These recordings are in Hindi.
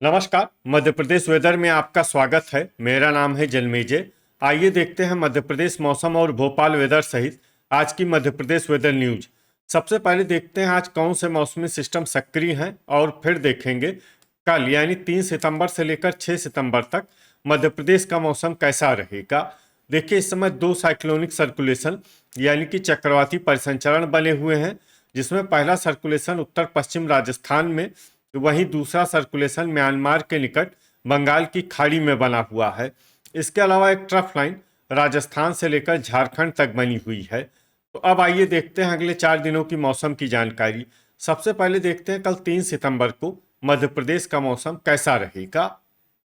नमस्कार। मध्य प्रदेश वेदर में आपका स्वागत है। मेरा नाम है जन्मेजय। आइए देखते हैं मध्य प्रदेश मौसम और भोपाल वेदर सहित आज की मध्य प्रदेश वेदर न्यूज। सबसे पहले देखते हैं आज कौन से मौसमी सिस्टम सक्रिय हैं और फिर देखेंगे कल यानी 3 सितंबर से लेकर 6 सितंबर तक मध्य प्रदेश का मौसम कैसा रहेगा। देखिए, इस समय 2 साइक्लोनिक सर्कुलेशन यानी कि चक्रवाती परिसंचरण बने हुए हैं, जिसमें पहला सर्कुलेशन उत्तर पश्चिम राजस्थान में, वहीं दूसरा सर्कुलेशन म्यांमार के निकट बंगाल की खाड़ी में बना हुआ है। इसके अलावा एक ट्रफ लाइन राजस्थान से लेकर झारखंड तक बनी हुई है। तो अब आइए देखते हैं अगले 4 दिनों की मौसम की जानकारी। सबसे पहले देखते हैं कल 3 सितंबर को मध्य प्रदेश का मौसम कैसा रहेगा।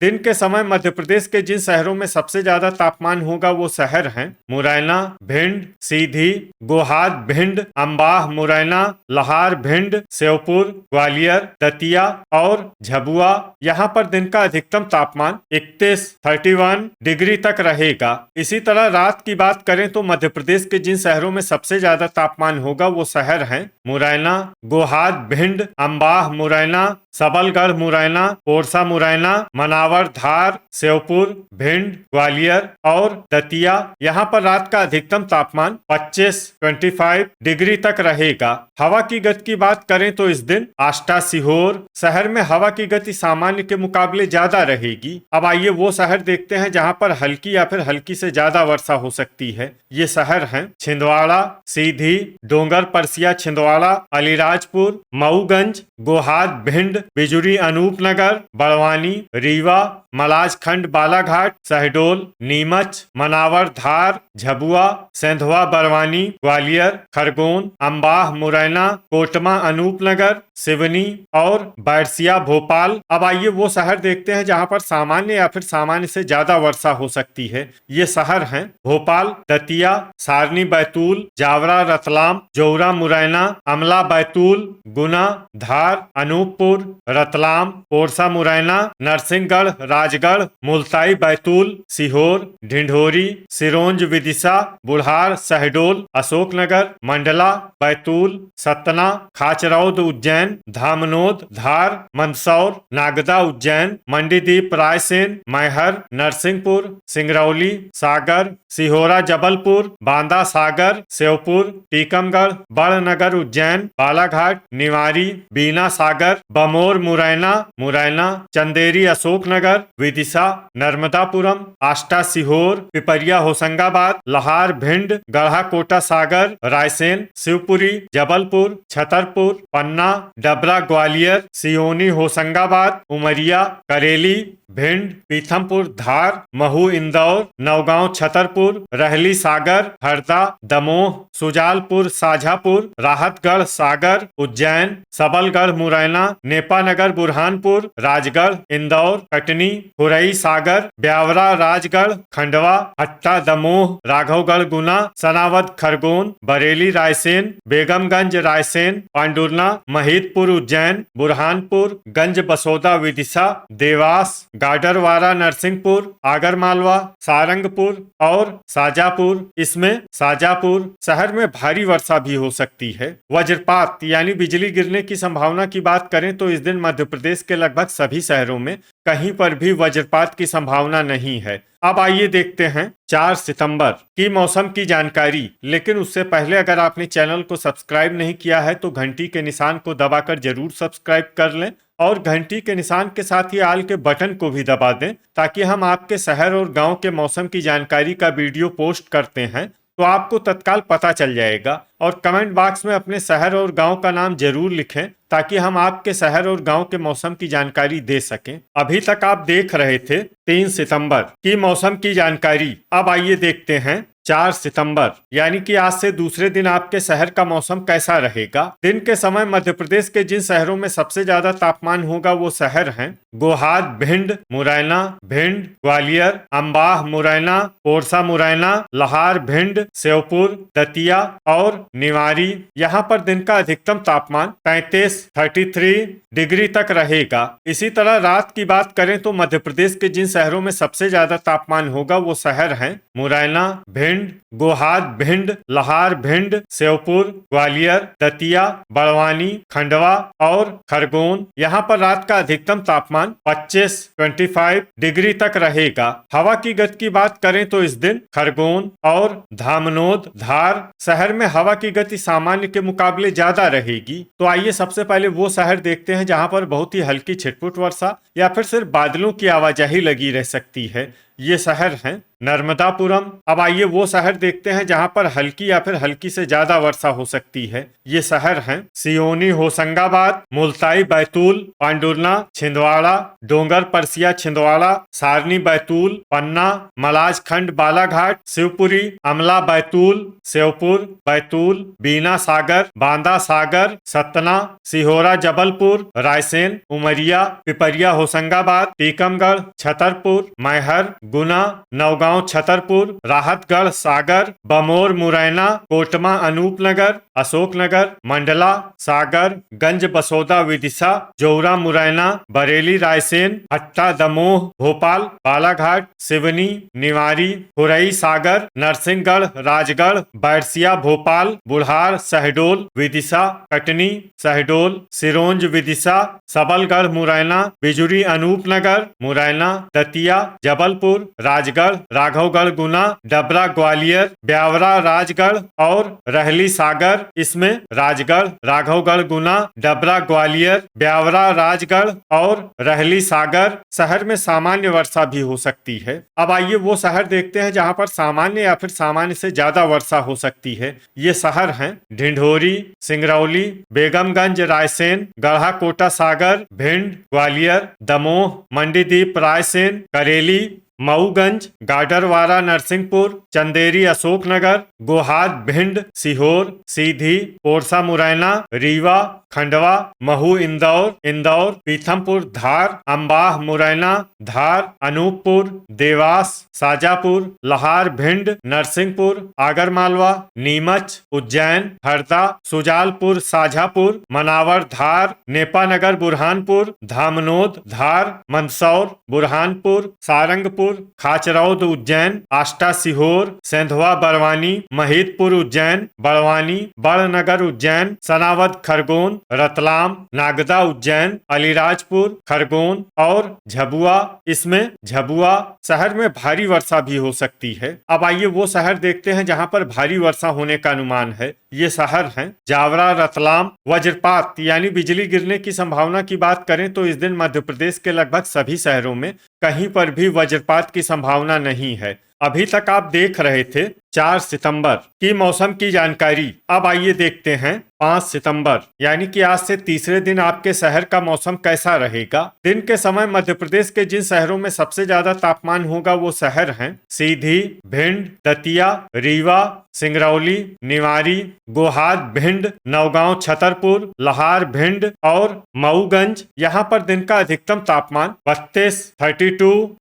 दिन के समय मध्य प्रदेश के जिन शहरों में सबसे ज्यादा तापमान होगा वो शहर हैं मुरैना, भिंड, सीधी, गोहाद, भिंड, अंबाह, मुरैना, लहार, भिंड, श्योपुर, ग्वालियर, दतिया और झबुआ। यहाँ पर दिन का अधिकतम तापमान 31 डिग्री तक रहेगा। इसी तरह रात की बात करें तो मध्य प्रदेश के जिन शहरों में सबसे ज्यादा तापमान होगा वो शहर हैं मुरैना, गोहाद, भिंड, अंबाह, मुरैना, सबलगढ़, मुरैना, पोरसा, मुरैना, मनावर, धार, श्योपुर, भिंड, ग्वालियर और दतिया। यहाँ पर रात का अधिकतम तापमान 25 डिग्री तक रहेगा। हवा की गति की बात करें तो इस दिन आष्टा, सीहोर शहर में हवा की गति सामान्य के मुकाबले ज्यादा रहेगी। अब आइए वो शहर देखते हैं जहाँ पर हल्की या फिर हल्की से ज्यादा वर्षा हो सकती है। ये शहर हैं छिंदवाड़ा, सीधी, डोंगर परसिया, छिंदवाड़ा, अलीराजपुर, मऊगंज, गोहाद, भिंड, बिजुरी, अनूपनगर, बड़वानी, रीवा, मलाजखंड, बालाघाट, शहडोल, नीमच, मनावर, धार, झबुआ, सेंधवा, बड़वानी, ग्वालियर, खरगोन, अंबाह, मुरैना, कोटमा, अनूपनगर, सिवनी और बैरसिया, भोपाल। अब आइए वो शहर देखते हैं जहां पर सामान्य या फिर सामान्य से ज्यादा वर्षा हो सकती है। ये शहर हैं भोपाल, दतिया, सारनी, बैतूल, जावरा, रतलाम, जौरा, मुरैना, अमला, बैतूल, गुना, धार, अनूपपुर, रतलाम, पोरसा, मुरैना, नरसिंहगढ़, राजगढ़, मुल्ताई, बैतूल, सीहोर, ढिंढोरी, सिरोंज, विदिशा, बुढ़ार, शहडोल, अशोकनगर, मंडला, बैतूल, सतना, खाचरौद, उज्जैन, धामनोद, धार, मंदसौर, नागदा, उज्जैन, मंडीदीप, रायसेन, मैहर, नरसिंहपुर, सिंगरौली, सागर, सिहोरा, जबलपुर, बांदा, सागर, श्योपुर, टीकमगढ़, बड़नगर, उज्जैन, बालाघाट, निवारी, बीना, सागर, बमोर, मुरैना, मुरैना, चंदेरी, अशोकनगर, विदिशा, नर्मदापुरम, आष्टा, सीहोर, पिपरिया, होशंगाबाद, लहार, भिंड, गढ़ा, कोटा, सागर, रायसेन, शिवपुरी, जबलपुर, छतरपुर, पन्ना, डबरा, ग्वालियर, सियोनी, होशंगाबाद, उमरिया, करेली, भिंड, पीथमपुर, धार, महू, इंदौर, नौगांव, छतरपुर, रहली, सागर, हरदा, दमोह, सुजालपुर, साझापुर, राहतगढ़, सागर, उज्जैन, सबलगढ़, मुरैना, नेपानगर, बुरहानपुर, राजगढ़, इंदौर, कटनी, खुरई, सागर, ब्यावरा, राजगढ़, खंडवा, हट्टा, दमोह, राघवगढ़, गुना, सनावद, खरगोन, बरेली, रायसेन, बेगमगंज, रायसेन, पांडुरना, महिदपुर, उज्जैन, बुरहानपुर, गंज बसोदा, विदिशा, देवास, गाडरवारा, नरसिंहपुर, आगरमालवा, सारंगपुर और शाजापुर। इसमें शाजापुर शहर में भारी वर्षा भी हो सकती है। वज्रपात यानी बिजली गिरने की संभावना की बात करें तो इस दिन मध्य प्रदेश के लगभग सभी शहरों में कहीं पर भी वज्रपात की संभावना नहीं है। अब आइए देखते हैं 4 सितंबर की मौसम की जानकारी। लेकिन उससे पहले अगर आपने चैनल को सब्सक्राइब नहीं किया है तो घंटी के निशान को दबाकर जरूर सब्सक्राइब कर लें और घंटी के निशान के साथ ही आल के बटन को भी दबा दें, ताकि हम आपके शहर और गांव के मौसम की जानकारी का वीडियो पोस्ट करते हैं तो आपको तत्काल पता चल जाएगा। और कमेंट बॉक्स में अपने शहर और गांव का नाम जरूर लिखें ताकि हम आपके शहर और गांव के मौसम की जानकारी दे सकें। अभी तक आप देख रहे थे 3 सितंबर की मौसम की जानकारी। अब आइए देखते हैं 4 सितंबर यानी कि आज से दूसरे दिन आपके शहर का मौसम कैसा रहेगा। दिन के समय मध्य प्रदेश के जिन शहरों में सबसे ज्यादा तापमान होगा वो शहर हैं गोहाद, भिंड, मुरैना, भिंड, ग्वालियर, अंबाह, मुरैना, पोरसा, मुरैना, लहार, भिंड, श्योपुर, दतिया और निवारी। यहाँ पर दिन का अधिकतम तापमान 33 डिग्री तक रहेगा। इसी तरह रात की बात करें तो मध्य प्रदेश के जिन शहरों में सबसे ज्यादा तापमान होगा वो शहर हैं मुरैना, भिंड, भिंड, गोहाद भिंड, लहार भिंड, श्योपुर, ग्वालियर, दतिया, बड़वानी, खंडवा और खरगोन। यहाँ पर रात का अधिकतम तापमान 25 डिग्री तक रहेगा। हवा की गति की बात करें तो इस दिन खरगोन और धामनोद, धार शहर में हवा की गति सामान्य के मुकाबले ज्यादा रहेगी। तो आइए सबसे पहले वो शहर देखते हैं जहां पर बहुत ही हल्की छिटपुट वर्षा या फिर सिर्फ बादलों की आवाजाही लगी रह सकती है। ये शहर हैं नर्मदापुरम। अब आइए वो शहर देखते हैं जहां पर हल्की या फिर हल्की से ज्यादा वर्षा हो सकती है। ये शहर हैं सियोनी, होशंगाबाद, मुल्ताई, बैतूल, पांडुरना, छिंदवाड़ा, डोंगर परसिया, छिंदवाड़ा, सारनी, बैतूल, पन्ना, मलाजखंड, बालाघाट, शिवपुरी, अमला, बैतूल, श्योपुर, बैतूल, बीना सागर, बांदा सागर, सतना, सिहोरा, जबलपुर, रायसेन, उमरिया, पिपरिया, होशंगाबाद, टीकमगढ़, छतरपुर, मैहर, गुना, नौगांव, छतरपुर, राहतगढ़, सागर, बमोर, मुरैना, कोटमा, अनूपनगर, अशोकनगर, मंडला, सागर, गंज, बसोदा, विदिशा, जौरा, मुरैना, बरेली, रायसेन, हट्टा, दमोह, भोपाल, बालाघाट, सिवनी, निवारी, खुरई, सागर, नरसिंहगढ़, राजगढ़, बैरसिया, भोपाल, बुढ़ार, शहडोल, विदिशा, कटनी, शहडोल, सिरोंज, विदिशा, सबलगढ़, मुरैना, बिजुरी, अनूपनगर, मुरैना, दतिया, जबलपुर, राजगढ़, राघवगढ़, गुना, डबरा, ग्वालियर, ब्यावरा, राजगढ़ और रहली, सागर। इसमें राजगढ़, राघवगढ़, गुना, डबरा, ग्वालियर, ब्यावरा, राजगढ़ और रहली, सागर शहर में सामान्य वर्षा भी हो सकती है। अब आइए वो शहर देखते हैं जहां पर सामान्य या फिर सामान्य से ज्यादा वर्षा हो सकती है। ये शहर हैं ढिंढोरी, सिंगरौली, बेगमगंज, रायसेन, गढ़ा कोटा, सागर, भिंड, ग्वालियर, दमोह, मंडीदीप, रायसेन, करेली, मऊगंज, गाडरवारा, नरसिंहपुर, चंदेरी, अशोकनगर, गोहाद, भिंड, सीहोर, सीधी, पोरसा, मुरैना, रीवा, खंडवा, महू, इंदौर, पीथमपुर, धार, अंबाह, मुरैना, धार, अनूपपुर, देवास, शाजापुर, लहार, भिंड, नरसिंहपुर, आगरमालवा, नीमच, उज्जैन, हरदा, सुजालपुर, शाजापुर, मनावर, धार, नेपानगर, बुरहानपुर, धामनोद, धार, मंदसौर, बुरहानपुर, सारंगपुर, खाचरौद, उज्जैन, आष्टा, सीहोर, सेंधवा, बड़वानी, महिदपुर, उज्जैन, बड़वानी, बड़नगर, उज्जैन, सनावद, खरगोन, रतलाम, नागदा, उज्जैन, अलीराजपुर, खरगोन और झबुआ। इसमें झबुआ शहर में भारी वर्षा भी हो सकती है। अब आइए वो शहर देखते हैं जहां पर भारी वर्षा होने का अनुमान है। ये शहर हैं जावरा, रतलाम। वज्रपात यानी बिजली गिरने की संभावना की बात करें तो इस दिन मध्य प्रदेश के लगभग सभी शहरों में कहीं पर भी वज्रपात की संभावना नहीं है। अभी तक आप देख रहे थे 4 सितंबर की मौसम की जानकारी। अब आइए देखते हैं 5 सितंबर यानी कि आज से तीसरे दिन आपके शहर का मौसम कैसा रहेगा। दिन के समय मध्य प्रदेश के जिन शहरों में सबसे ज्यादा तापमान होगा वो शहर हैं सीधी, भिंड, दतिया, रीवा, सिंगरौली, निवारी, गोहाद, भिंड, नौगांव, छतरपुर, लहार, भिंड और मऊगंज। यहाँ पर दिन का अधिकतम तापमान 32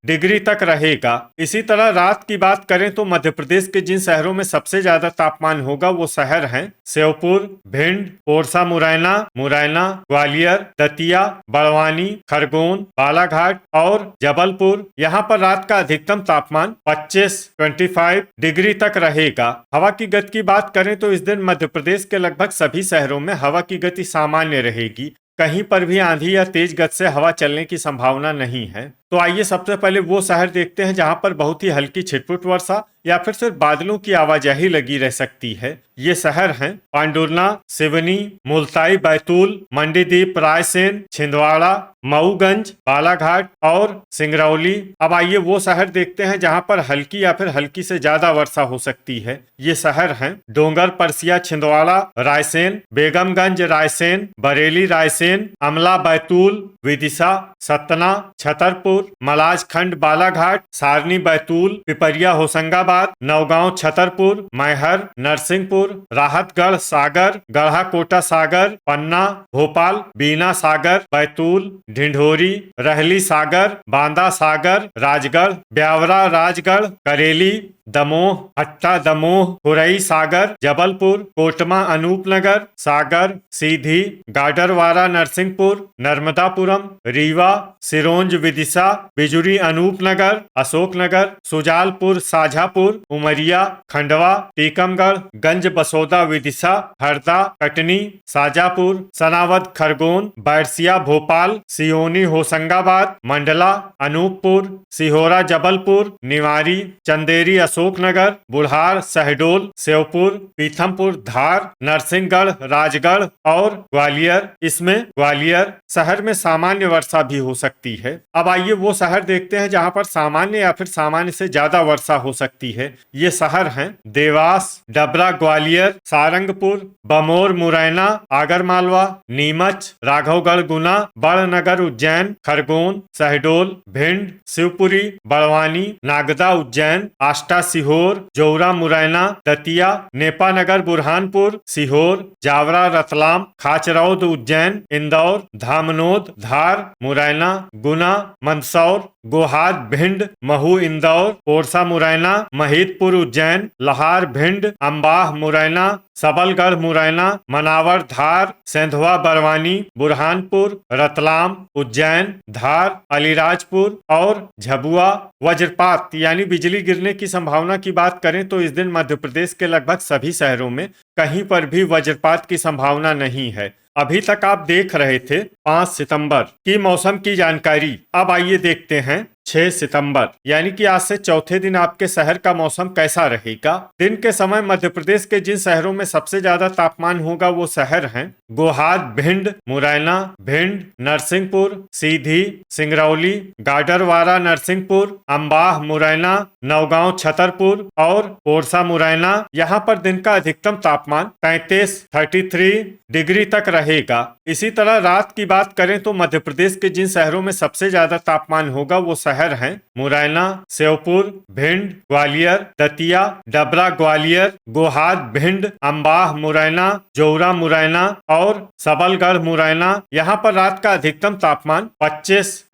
डिग्री तक रहेगा। इसी तरह रात की बात करें तो मध्य प्रदेश के जिन शहरों में सबसे ज्यादा तापमान होगा वो शहर हैं श्योपुर, भिंड, पोरसा, मुरैना, ग्वालियर, दतिया, बड़वानी, खरगोन, बालाघाट और जबलपुर। यहाँ पर रात का अधिकतम तापमान 25 डिग्री तक रहेगा। हवा की गति की बात करें तो इस दिन मध्य प्रदेश के लगभग सभी शहरों में हवा की गति सामान्य रहेगी। कहीं पर भी आंधी या तेज गति से हवा चलने की संभावना नहीं है। तो आइए सबसे पहले वो शहर देखते हैं जहां पर बहुत ही हल्की छिटपुट वर्षा या फिर सिर्फ बादलों की आवाजाही लगी रह सकती है। ये शहर हैं पांडुरना, सिवनी, मुल्ताई, बैतूल, मंडीदीप, रायसेन, छिंदवाड़ा, मऊगंज, बालाघाट और सिंगरौली। अब आइए वो शहर देखते हैं जहां पर हल्की या फिर हल्की से ज्यादा वर्षा हो सकती है। ये शहर हैं डोंगर परसिया, छिंदवाड़ा, रायसेन, बेगमगंज, रायसेन, बरेली, रायसेन, अमला, बैतूल, विदिशा, सतना, छतरपुर, मलाजखंड, बालाघाट, सारनी, बैतूल, पिपरिया, होशंगाबाद, नौगांव, छतरपुर, मैहर, नरसिंहपुर, राहतगढ़, सागर, गढ़ा कोटा, सागर, पन्ना, भोपाल, बीना सागर, बैतूल, ढिंढोरी, रहली, सागर, बांदा सागर, राजगढ़, ब्यावरा, राजगढ़, करेली, दमोह, हट्टा दमोह, खुरई सागर, जबलपुर, कोटमा अनूपनगर, सागर, सीधी, गाडरवारा नरसिंहपुर, नर्मदापुरम, रीवा, सिरोंज विदिशा, बिजुरी अनूपनगर, अशोकनगर, सुजालपुर साझापुर, उमरिया, खंडवा, टीकमगढ़, गंज बसोदा विदिशा, हरदा, कटनी, साजापुर, सनावद खरगोन, बैरसिया भोपाल, सियोनी होशंगाबाद, मंडला, अनूपपुर, सिहोरा जबलपुर, निवारी, चंदेरी अशोकनगर, बुढ़ार, शहडोल, श्योपुर, पीथमपुर, धार, नरसिंहगढ़, राजगढ़ और ग्वालियर। इसमें ग्वालियर शहर में सामान्य वर्षा भी हो सकती है। अब आइए वो शहर देखते हैं जहां पर सामान्य या फिर सामान्य से ज्यादा वर्षा हो सकती है। ये शहर हैं देवास, डबरा ग्वालियर, सारंगपुर, बमोर मुरैना, आगरमालवा, नीमच, राघवगढ़ गुना, बड़नगर उज्जैन, खरगोन, शहडोल, भिंड, शिवपुरी, बड़वानी, नागदा उज्जैन, आष्टा सीहोर, जौरा मुरैना, दतिया, नेपानगर बुरहानपुर, सीहोर, जावरा रतलाम, खाचरौद उज्जैन, इंदौर, धामनोद, धार, मुरैना, गुना, मंदसौर, गोहाद भिंड, महू इंदौर, पोरसा मुरैना, महिदपुर उज्जैन, लहार भिंड, अम्बाह मुरैना, सबलगढ़ मुरैना, मनावर धार, सेंधवा बरवानी, बुरहानपुर, रतलाम, उज्जैन, धार, अलीराजपुर और झबुआ। वज्रपात यानी बिजली गिरने की संभावना की बात करें तो इस दिन मध्य प्रदेश के लगभग सभी शहरों में कहीं पर भी वज्रपात की संभावना नहीं है। अभी तक आप देख रहे थे 5 सितंबर की मौसम की जानकारी। अब आइए देखते हैं 6 सितंबर यानी कि आज से चौथे दिन आपके शहर का मौसम कैसा रहेगा। दिन के समय मध्य प्रदेश के जिन शहरों में सबसे ज्यादा तापमान होगा वो शहर हैं गोहाद, भिंड, मुरैना, भिंड, नरसिंहपुर, सीधी, सिंगरौली, गाडरवारा नरसिंहपुर, अम्बाह मुरैना, नौगांव छतरपुर और पोरसा मुरैना। यहाँ पर दिन का अधिकतम तापमान 33 डिग्री तक रहेगा। इसी तरह रात की बात करें तो मध्य प्रदेश के जिन शहरों में सबसे ज्यादा तापमान होगा वो शहर हैं मुरैना, श्योपुर, भिंड, ग्वालियर, दतिया, डबरा ग्वालियर, गोहाद भिंड, अम्बाह मुरैना, जौरा मुरैना और सबलगढ़ मुरैना। यहाँ पर रात का अधिकतम तापमान 25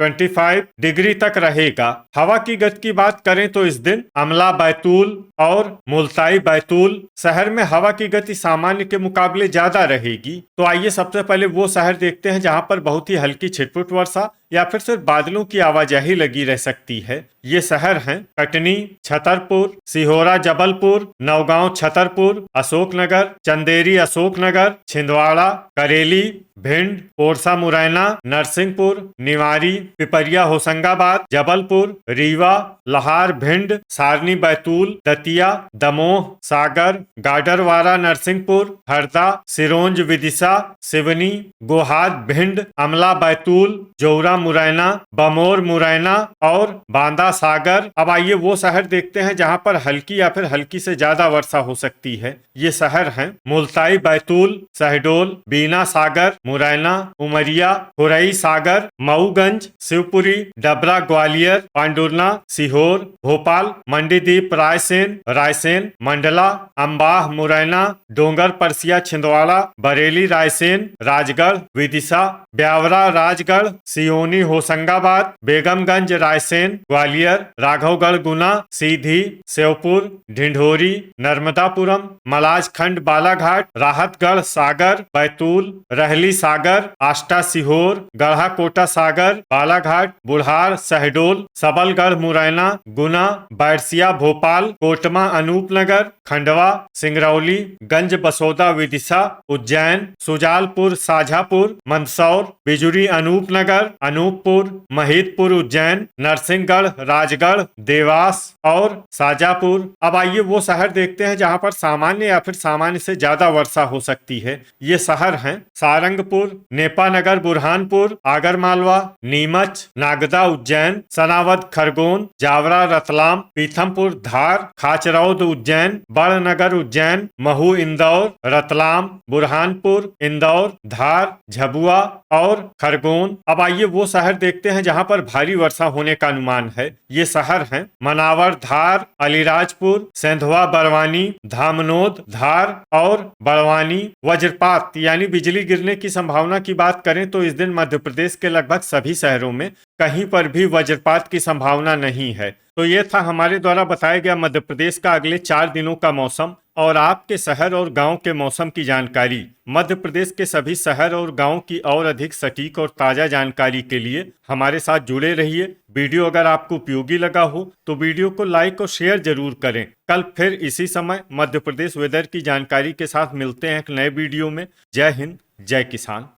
डिग्री तक रहेगा। हवा की गति की बात करें तो इस दिन अमला बैतूल और मुल्ताई बैतूल शहर में हवा की गति सामान्य के मुकाबले ज्यादा रहेगी। तो आइए सबसे पहले वो शहर देखते हैं जहां पर बहुत ही हल्की छिटपुट वर्षा या फिर सिर्फ बादलों की आवाजाही लगी रह सकती है। ये शहर हैं कटनी, छतरपुर, सिहोरा जबलपुर, नौगांव छतरपुर, अशोकनगर, चंदेरी अशोकनगर, छिंदवाड़ा, करेली, भिंड, पोरसा मुरैना, नरसिंहपुर, निवारी, पिपरिया होशंगाबाद, जबलपुर, रीवा, लहार भिंड, सारनी बैतूल, दतिया, दमोह, सागर, गाडरवारा नरसिंहपुर, हरदा, सिरोंज विदिशा, सिवनी, गोहाद भिंड, अमला बैतूल, जौरा मुरैना, बमोर मुरैना और बांदा सागर। अब आइए वो शहर देखते हैं जहां पर हल्की या फिर हल्की से ज्यादा वर्षा हो सकती है। ये शहर हैं मुल्ताई बैतूल, शहडोल, बीना सागर, मुरैना, उमरिया, खुरई सागर, मऊगंज, शिवपुरी, डबरा ग्वालियर, पांडुरना, सीहोर, भोपाल, मंडीदीप रायसेन, मंडला, अम्बाह मुरैना, डोंगर परसिया छिंदवाड़ा, बरेली रायसेन, राजगढ़ विदिशा, ब्यावरा राजगढ़, सियोनी होशंगाबाद, बेगमगंज रायसेन, ग्वालियर, राघवगढ़ गुना, सीधी, श्योपुर, ढिंढोरी, नर्मदापुरम, मलाजखंड बालाघाट, राहतगढ़ सागर, बैतूल, रहली सागर, आष्टा सीहोर, गढ़ा कोटा सागर, बालाघाट, बुढ़ार, शहडोल, सबलगढ़ मुरैना, गुना, बैरसिया भोपाल, कोटमा अनूपनगर, खंडवा, सिंगरौली, गंज बसोदा विदिशा, उज्जैन, सुजालपुर साझापुर, मंदसौर, बिजुरी अनूपनगर, अनूपपुर, महिदपुर उज्जैन, नरसिंहगढ़, राजगढ़, देवास और साजापुर। अब आइए वो शहर देखते हैं जहां पर सामान्य या फिर सामान्य से ज्यादा वर्षा हो सकती है। ये शहर हैं सारंगपुर, नेपानगर बुरहानपुर, आगरमालवा, नीमच, नागदा उज्जैन, सनावद खरगोन, जावरा रतलाम, पीथमपुर धार, खाचरौद उज्जैन, बड़नगर उज्जैन, महू इंदौर, रतलाम, बुरहानपुर, इंदौर, धार, झबुआ और खरगोन। अब आइए वो शहर देखते हैं जहां पर भारी वर्षा होने का अनुमान है। ये शहर हैं मनावर धार, अलीराजपुर, सेंधवा बरवानी, धामनोद धार और बड़वानी। वज्रपात यानी बिजली गिरने की संभावना की बात करें तो इस दिन मध्य प्रदेश के लगभग सभी शहरों में कहीं पर भी वज्रपात की संभावना नहीं है। तो ये था हमारे द्वारा बताया गया मध्य प्रदेश का अगले 4 दिनों का मौसम और आपके शहर और गांव के मौसम की जानकारी। मध्य प्रदेश के सभी शहर और गांव की और अधिक सटीक और ताजा जानकारी के लिए हमारे साथ जुड़े रहिए। वीडियो अगर आपको उपयोगी लगा हो तो वीडियो को लाइक और शेयर जरूर करें। कल फिर इसी समय मध्य प्रदेश वेदर की जानकारी के साथ मिलते हैं एक नए वीडियो में। जय हिंद, जय किसान।